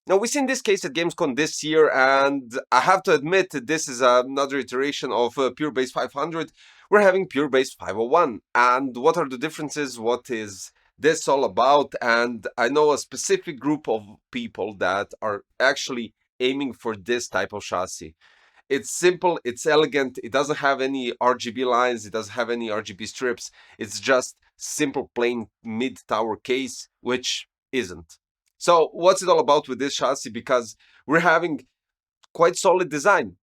Now, we've seen this case at Gamescom this year, and I have to admit that this is another iteration of Pure Base 500. We're having Pure Base 501. And what are the differences? What is this all about? And I know a specific group of people that are actually aiming for this type of chassis. It's simple, it's elegant, it doesn't have any RGB lines, it doesn't have any RGB strips. It's just simple, plain mid-tower case, which isn't. So what's it all about with this chassis? Because we're having quite solid design.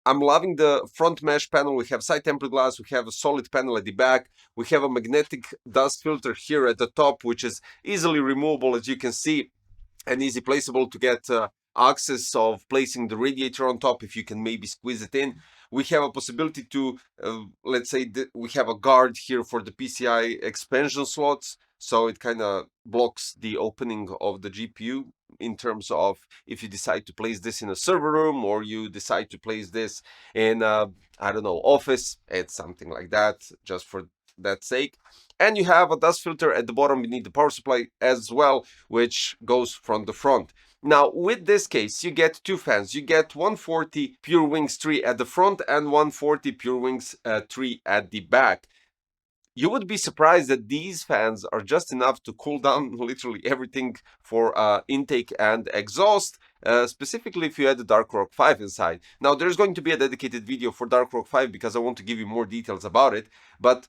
I'm loving the front mesh panel. We have side tempered glass. We have a solid panel at the back. We have a magnetic dust filter here at the top, which is easily removable, as you can see, and easy placeable to get access of placing the radiator on top if you can maybe squeeze it in. We have a possibility to, let's say, we have a guard here for the PCI expansion slots, so it kind of blocks the opening of the GPU in terms of if you decide to place this in a server room or you decide to place this in, I don't know, office. It's something like that, just for that sake. And you have a dust filter at the bottom beneath the power supply as well, which goes from the front. Now, with this case, you get two fans. You get 140 Pure Wings 3 at the front and 140 Pure Wings 3 at the back. You would be surprised that these fans are just enough to cool down literally everything for intake and exhaust, specifically if you add the Dark Rock 5 inside. Now, there's going to be a dedicated video for Dark Rock 5 because I want to give you more details about it, but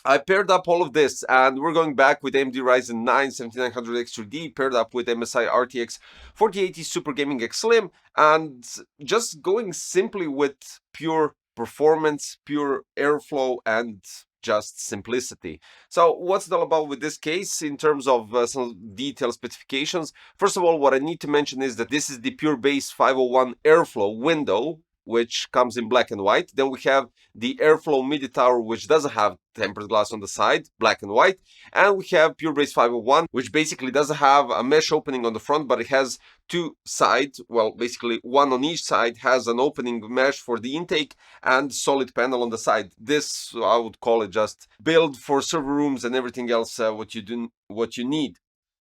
I paired up all of this, and we're going back with AMD Ryzen 9 7900X3D paired up with MSI RTX 4080 Super Gaming X Slim, and just going simply with pure performance, pure airflow, and just simplicity. So what's it all about with this case in terms of some detailed specifications? First of all, what I need to mention is that this is the Pure Base 501 airflow window, which comes in black and white. Then we have the Airflow MIDI Tower, which doesn't have tempered glass on the side, black and white. And we have Pure Base 501, which basically doesn't have a mesh opening on the front, but it has two sides, well, basically one on each side, has an opening mesh for the intake and solid panel on the side. This, I would call it just build for server rooms and everything else, what you need.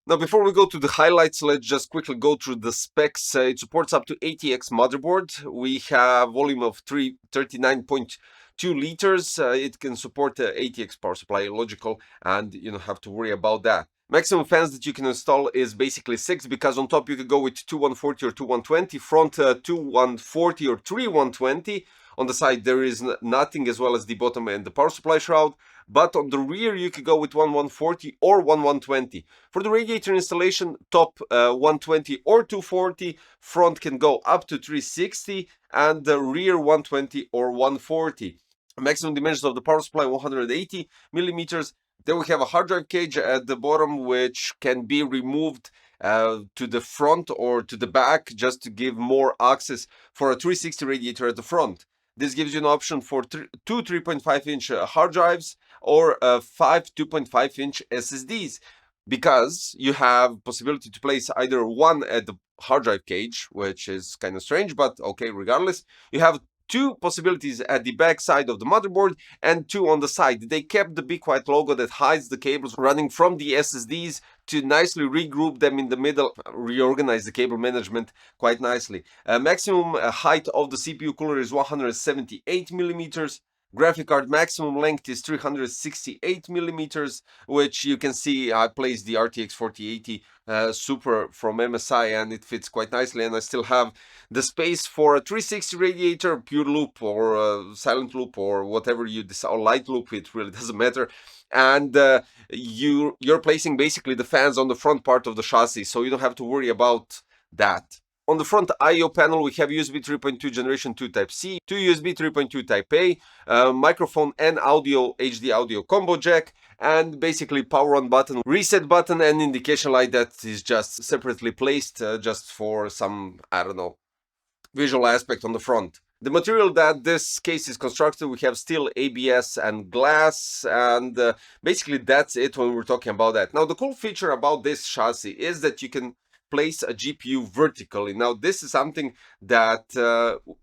Now, before we go to the highlights, let's just quickly go through the specs. It supports up to ATX motherboard. We have volume of 39.2 liters. It can support ATX power supply, logical, and you don't have to worry about that. Maximum fans that you can install is basically 6, because on top you could go with two 140 or two 120, front two 140 or three 120. On the side there is nothing, as well as the bottom and the power supply shroud. But on the rear you could go with one 140 or one 120. For the radiator installation, top 120 or 240, front can go up to 360, and the rear 120 or 140. Maximum dimensions of the power supply 180 millimeters. Then we have a hard drive cage at the bottom, which can be removed to the front or to the back, just to give more access for a 360 radiator at the front. This gives you an option for two 3.5-inch hard drives or 5 2.5-inch SSDs, because you have possibility to place either one at the hard drive cage, which is kind of strange, but okay, regardless. You have two possibilities at the back side of the motherboard and two on the side. They kept the BeQuiet logo that hides the cables running from the SSDs to nicely regroup them in the middle, reorganize the cable management quite nicely. Maximum height of the CPU cooler is 178 millimeters. Graphic card maximum length is 368 millimeters, which you can see I placed the RTX 4080 Super from MSI, and it fits quite nicely. And I still have the space for a 360 radiator, pure loop or silent loop or whatever you decide, or light loop, it really doesn't matter. And you're placing basically the fans on the front part of the chassis, so you don't have to worry about that. On the front I/O panel, we have USB 3.2 Generation 2 Type-C, two USB 3.2 Type-A, microphone and audio, HD audio combo jack, and basically power on button, reset button, and indication light that is just separately placed just for some, I don't know, visual aspect on the front. The material that this case is constructed, we have steel, ABS, and glass, and basically that's it when we're talking about that. Now, the cool feature about this chassis is that you can place a GPU vertically. Now, this is something that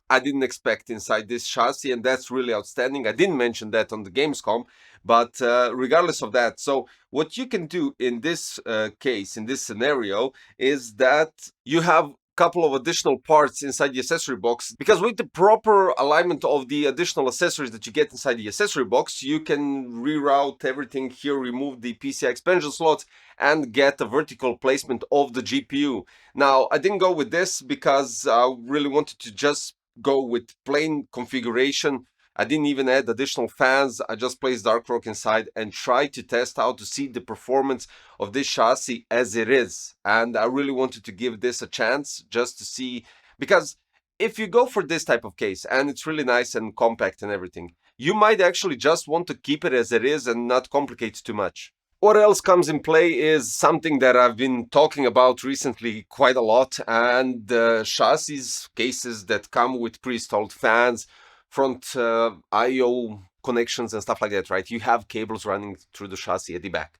I didn't expect inside this chassis, and that's really outstanding. I didn't mention that on the Gamescom, But regardless of that, so what you can do in this case, in this scenario, is that you have couple of additional parts inside the accessory box, because with the proper alignment of the additional accessories that you get inside the accessory box, you can reroute everything here, remove the PCI expansion slots, and get a vertical placement of the GPU. Now, I didn't go with this because I really wanted to just go with plain configuration. I didn't even add additional fans. I just placed Dark Rock inside and tried to test out to see the performance of this chassis as it is. And I really wanted to give this a chance just to see, because if you go for this type of case and it's really nice and compact and everything, you might actually just want to keep it as it is and not complicate too much. What else comes in play is something that I've been talking about recently quite a lot, and chassis cases that come with pre-installed fans, front I/O connections and stuff like that, right? You have cables running through the chassis at the back.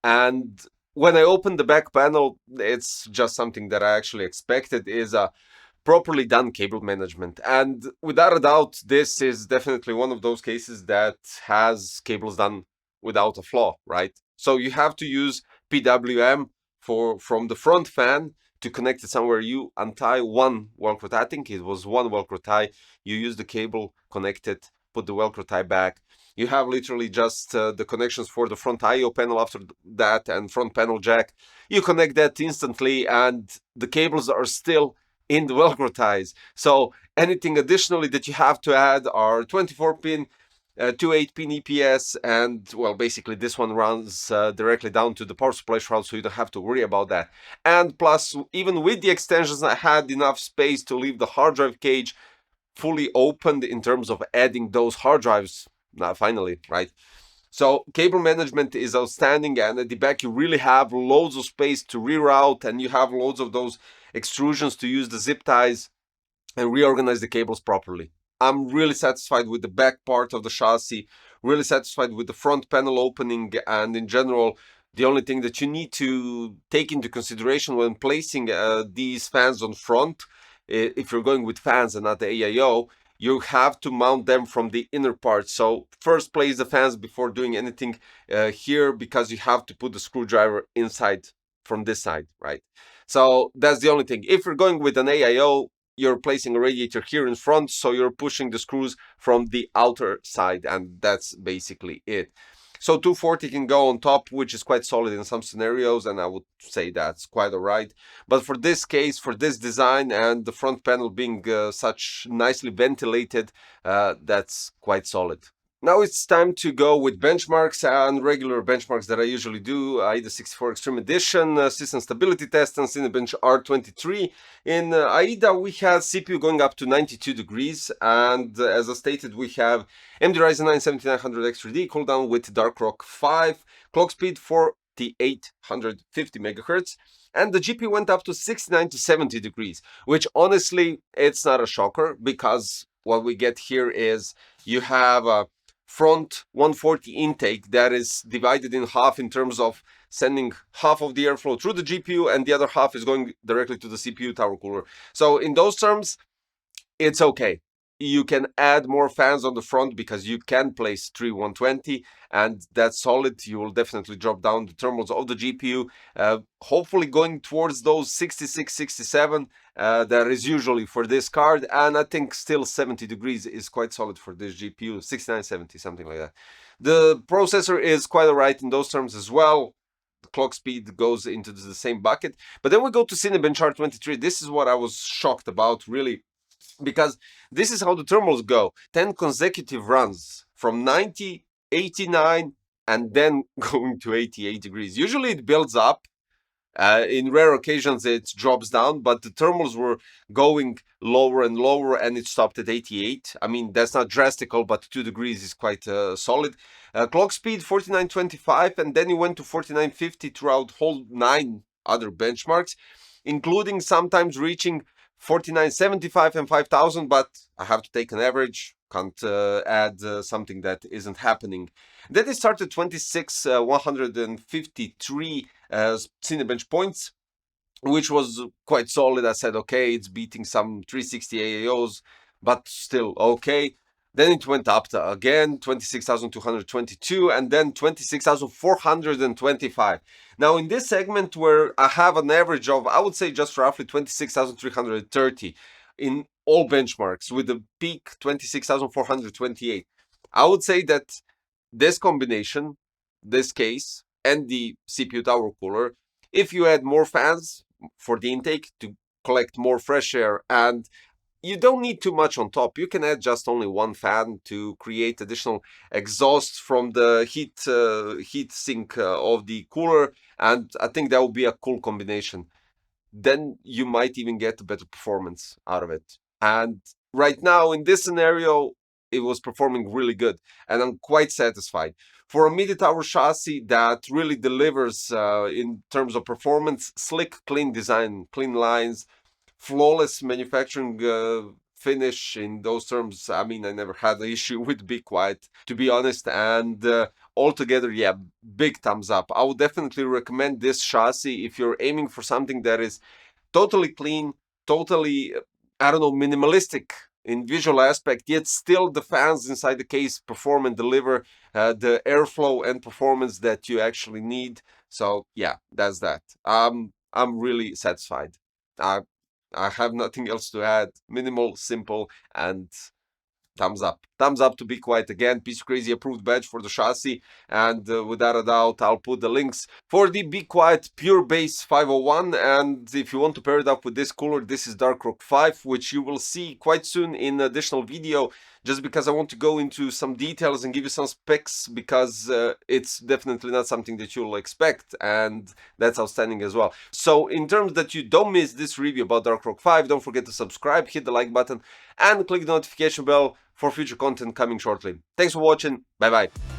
And when I opened the back panel, it's just something that I actually expected, is a properly done cable management. And without a doubt, this is definitely one of those cases that has cables done without a flaw, right? So you have to use PWM from the front fan to connect it somewhere. You untie one Velcro tie, I think it was one Velcro tie, you use the cable, connect it, put the Velcro tie back. You have literally just the connections for the front I/O panel after that and front panel jack. You connect that instantly and the cables are still in the Velcro ties. So anything additionally that you have to add are 24 pin, 2 8-pin EPS, and well, basically this one runs directly down to the power supply shroud, so you don't have to worry about that. And plus, even with the extensions, I had enough space to leave the hard drive cage fully opened in terms of adding those hard drives. Now, finally, right? So cable management is outstanding, and at the back you really have loads of space to reroute, and you have loads of those extrusions to use the zip ties and reorganize the cables properly. I'm really satisfied with the back part of the chassis, really satisfied with the front panel opening, and in general, the only thing that you need to take into consideration when placing these fans on front, if you're going with fans and not the AIO, you have to mount them from the inner part. So first place the fans before doing anything here, because you have to put the screwdriver inside from this side, right? So that's the only thing. If you're going with an AIO, you're placing a radiator here in front, so you're pushing the screws from the outer side, and that's basically it. So 240 can go on top, which is quite solid in some scenarios, and I would say that's quite alright. But for this case, for this design, and the front panel being such nicely ventilated, that's quite solid. Now it's time to go with benchmarks and regular benchmarks that I usually do. AIDA 64 Extreme Edition, System Stability Test, and Cinebench R23. In AIDA we had CPU going up to 92 degrees, and as I stated, we have AMD Ryzen 9 7900X3D cooldown with Dark Rock 5, clock speed 4850 MHz, and the GPU went up to 69 to 70 degrees, which honestly, it's not a shocker, because what we get here is you have a front 140 intake that is divided in half in terms of sending half of the airflow through the GPU and the other half is going directly to the CPU tower cooler. So in those terms, it's okay. You can add more fans on the front because you can place 3 120, and that's solid. You will definitely drop down the thermals of the GPU, hopefully going towards those 66, 67 that is usually for this card, and I think still 70 degrees is quite solid for this GPU, 69, 70, something like that. The processor is quite alright in those terms as well. The clock speed goes into the same bucket. But then we go to Cinebench R23. This is what I was shocked about, really, because this is how the thermals go. 10 consecutive runs from 90, 89, and then going to 88 degrees. Usually it builds up. In rare occasions it drops down, but the thermals were going lower and lower, and it stopped at 88. I mean, that's not drastical, but 2 degrees is quite solid. Clock speed 4925, and then it went to 4950 throughout whole 9 other benchmarks, including sometimes reaching 4975 and 5000, but I have to take an average, can't add something that isn't happening. Then it started 26 153 Cinebench points, which was quite solid. I said, okay, it's beating some 360 AAOs, but still okay. Then it went up to again 26,222 and then 26,425. Now in this segment where I have an average of, I would say just roughly 26,330 in all benchmarks with the peak 26,428. I would say that this combination, this case, and the CPU tower cooler, if you add more fans for the intake to collect more fresh air, and you don't need too much on top. You can add just only one fan to create additional exhaust from the heat sink of the cooler, and I think that would be a cool combination. Then you might even get a better performance out of it. And right now in this scenario, it was performing really good, and I'm quite satisfied. For a MIDI Tower chassis that really delivers in terms of performance, slick, clean design, clean lines, flawless manufacturing finish in those terms. I mean, I never had an issue with BeQuiet, to be honest. And altogether, yeah, big thumbs up. I would definitely recommend this chassis if you're aiming for something that is totally clean, totally, I don't know, minimalistic in visual aspect, yet still the fans inside the case perform and deliver the airflow and performance that you actually need. So yeah, that's that. I'm really satisfied. I I have nothing else to add. Minimal, simple, and thumbs up. Thumbs up to BeQuiet again. Piece Crazy approved badge for the chassis. And without a doubt, I'll put the links for the BeQuiet Pure Bass 501. And if you want to pair it up with this cooler, this is Dark Rock 5, which you will see quite soon in an additional video. Just because I want to go into some details and give you some specs, because it's definitely not something that you'll expect, and that's outstanding as well. So in terms that you don't miss this review about Dark Rock 5, don't forget to subscribe, hit the like button, and click the notification bell for future content coming shortly. Thanks for watching. Bye bye.